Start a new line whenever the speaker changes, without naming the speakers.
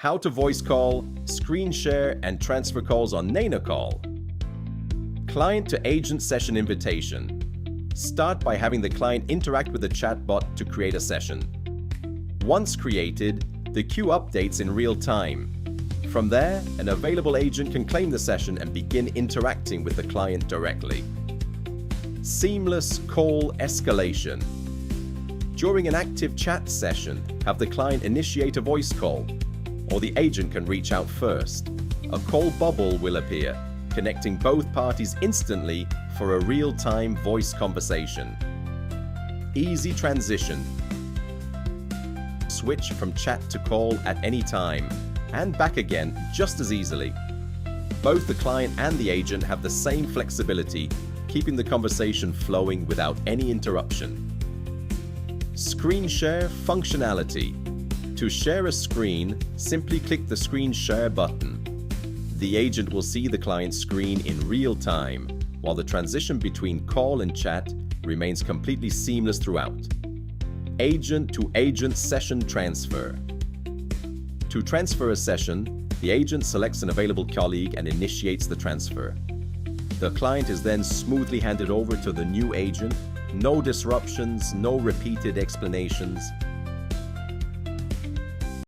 How to voice call, screen share, and transfer calls on NenaCall. Client to agent session invitation. Start by having the client interact with the chatbot to create a session. Once created, the queue updates in real time. From there, an available agent can claim the session and begin interacting with the client directly. Seamless call escalation. During an active chat session, have the client initiate a voice call, or the agent can reach out first. A call bubble will appear, connecting both parties instantly for a real-time voice conversation. Easy transition. Switch from chat to call at any time, and back again just as easily. Both the client and the agent have the same flexibility, keeping the conversation flowing without any interruption. Screen share functionality. To share a screen, simply click the screen share button. The agent will see the client's screen in real time, while the transition between call and chat remains completely seamless throughout. Agent-to-agent session transfer. To transfer a session, the agent selects an available colleague and initiates the transfer. The client is then smoothly handed over to the new agent. No disruptions, no repeated explanations.